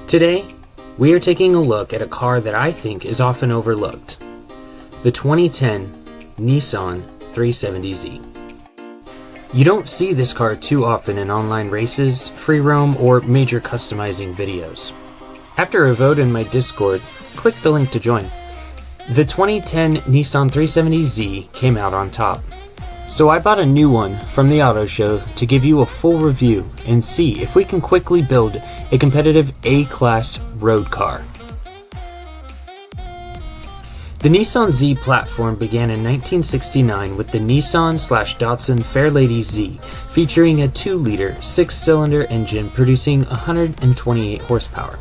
Today, we are taking a look at a car that I think is often overlooked, the 2010 Nissan 370Z. You don't see this car too often in online races, free roam, or major customizing videos. After a vote in my Discord, click the link to join. The 2010 Nissan 370Z came out on top. So I bought a new one from the auto show to give you a full review and see if we can quickly build a competitive A-class road car. The Nissan Z platform began in 1969 with the Nissan/Datsun Fairlady Z, featuring a 2-liter 6-cylinder engine producing 128 horsepower.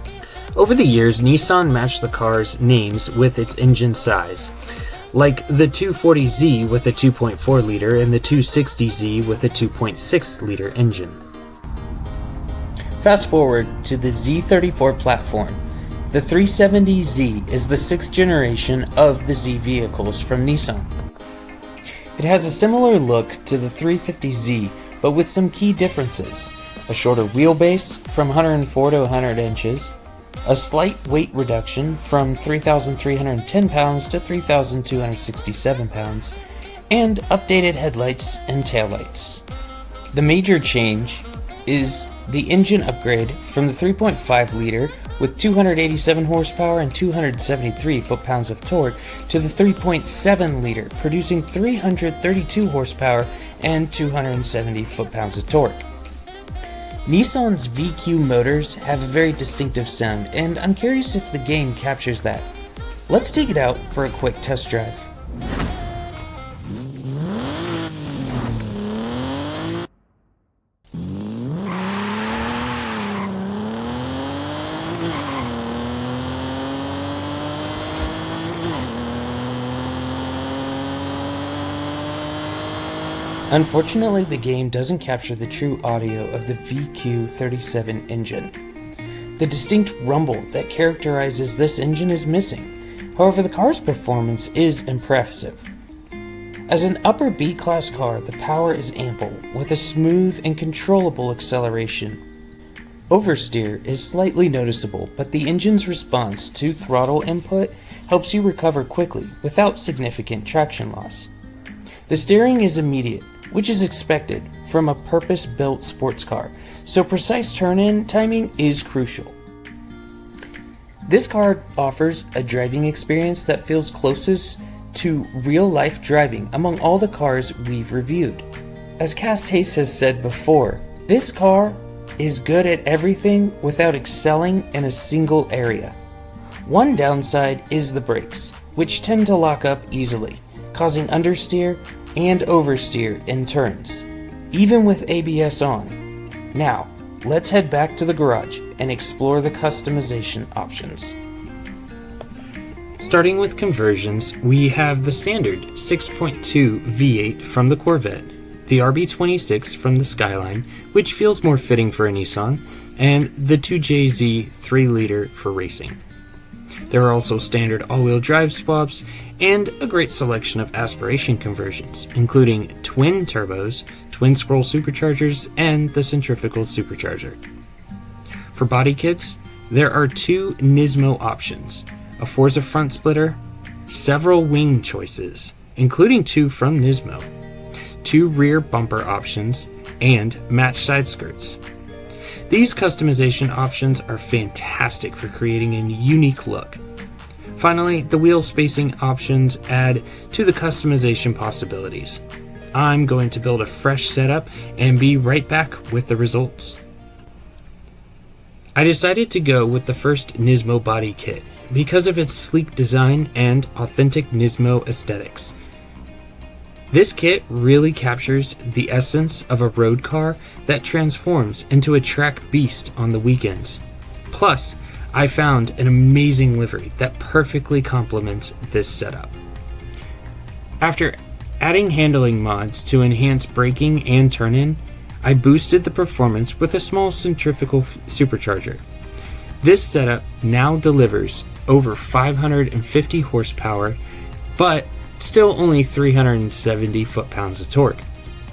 Over the years, Nissan matched the car's names with its engine size, like the 240Z with a 2.4 liter and the 260Z with a 2.6 liter engine. Fast forward to the Z34 platform. The 370Z is the 6th generation of the Z vehicles from Nissan. It has a similar look to the 350Z, but with some key differences: a shorter wheelbase from 104 to 100 inches, a slight weight reduction from 3,310 pounds to 3,267 pounds, and updated headlights and taillights. The major change is the engine upgrade from the 3.5 liter with 287 horsepower and 273 foot-pounds of torque to the 3.7 liter producing 332 horsepower and 270 foot-pounds of torque. Nissan's VQ motors have a very distinctive sound, and I'm curious if the game captures that. Let's take it out for a quick test drive. Unfortunately, the game doesn't capture the true audio of the VQ37 engine. The distinct rumble that characterizes this engine is missing. However, the car's performance is impressive. As an upper B-class car, the power is ample, with a smooth and controllable acceleration. Oversteer is slightly noticeable, but the engine's response to throttle input helps you recover quickly without significant traction loss. The steering is immediate, which is expected from a purpose-built sports car, so precise turn-in timing is crucial. This car offers a driving experience that feels closest to real-life driving among all the cars we've reviewed. As Cast Hayes has said before, this car is good at everything without excelling in a single area. One downside is the brakes, which tend to lock up easily, causing understeer and oversteer in turns, even with ABS on. Now, let's head back to the garage and explore the customization options. Starting with conversions, we have the standard 6.2 V8 from the Corvette, the RB26 from the Skyline, which feels more fitting for a Nissan, and the 2JZ 3-liter for racing. There are also standard all-wheel drive swaps and a great selection of aspiration conversions, including twin turbos, twin scroll superchargers, and the centrifugal supercharger. For body kits, there are 2 Nismo options, a Forza front splitter, several wing choices, including 2 from Nismo, 2 rear bumper options, and matched side skirts. These customization options are fantastic for creating a unique look. Finally, the wheel spacing options add to the customization possibilities. I'm going to build a fresh setup and be right back with the results. I decided to go with the first Nismo body kit because of its sleek design and authentic Nismo aesthetics. This kit really captures the essence of a road car that transforms into a track beast on the weekends. Plus, I found an amazing livery that perfectly complements this setup. After adding handling mods to enhance braking and turn-in, I boosted the performance with a small centrifugal supercharger. This setup now delivers over 550 horsepower, but still only 370 foot-pounds of torque,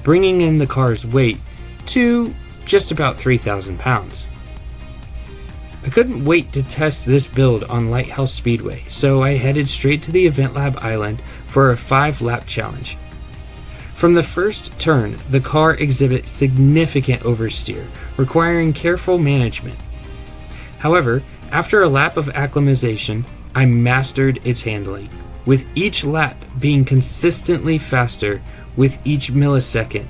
bringing in the car's weight to just about 3,000 pounds. I couldn't wait to test this build on Lighthouse Speedway, so I headed straight to the Event Lab Island for a 5-lap challenge. From the first turn, the car exhibits significant oversteer, requiring careful management. However, after a lap of acclimatization, I mastered its handling, with each lap being consistently faster with each millisecond.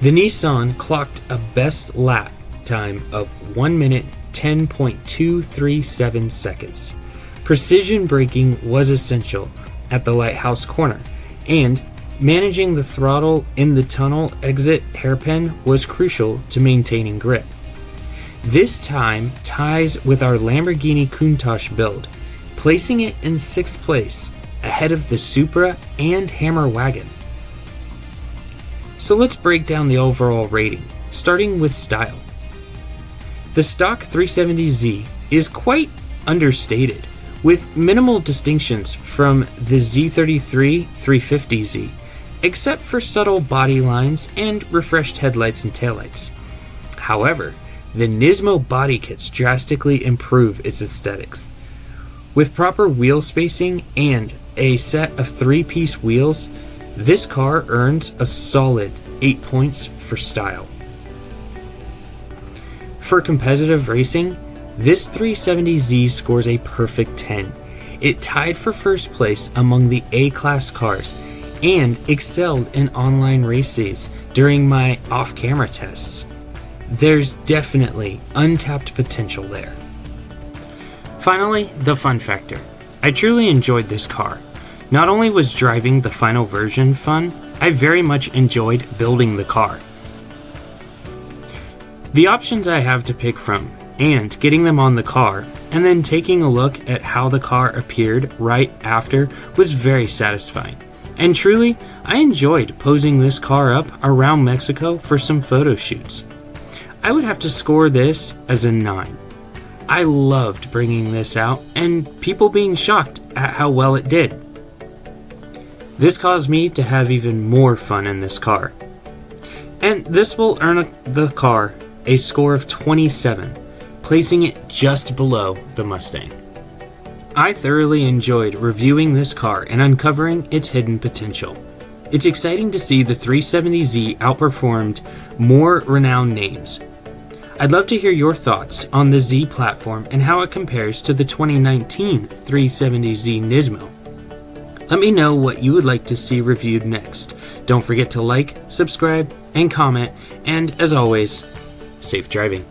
The Nissan clocked a best lap time of 1 minute 10.237 seconds. Precision braking was essential at the Lighthouse corner, and managing the throttle in the tunnel exit hairpin was crucial to maintaining grip. This time ties with our Lamborghini Countach build, placing it in 6th place, ahead of the Supra and Hammer wagon. So let's break down the overall rating, starting with style. The stock 370Z is quite understated, with minimal distinctions from the Z33 350Z, except for subtle body lines and refreshed headlights and taillights. However, the Nismo body kits drastically improve its aesthetics. With proper wheel spacing and a set of 3-piece wheels, this car earns a solid 8 points for style. For competitive racing, this 370Z scores a perfect 10. It tied for first place among the A-class cars and excelled in online races during my off-camera tests. There's definitely untapped potential there. Finally, the fun factor. I truly enjoyed this car. Not only was driving the final version fun, I very much enjoyed building the car. The options I have to pick from, and getting them on the car, and then taking a look at how the car appeared right after was very satisfying. And truly, I enjoyed posing this car up around Mexico for some photo shoots. I would have to score this as a 9. I loved bringing this out and people being shocked at how well it did. This caused me to have even more fun in this car. And this will earn the car a score of 27, placing it just below the Mustang. I thoroughly enjoyed reviewing this car and uncovering its hidden potential. It's exciting to see the 370Z outperformed more renowned names. I'd love to hear your thoughts on the Z platform and how it compares to the 2019 370Z Nismo. Let me know what you would like to see reviewed next. Don't forget to like, subscribe, and comment, and as always, safe driving.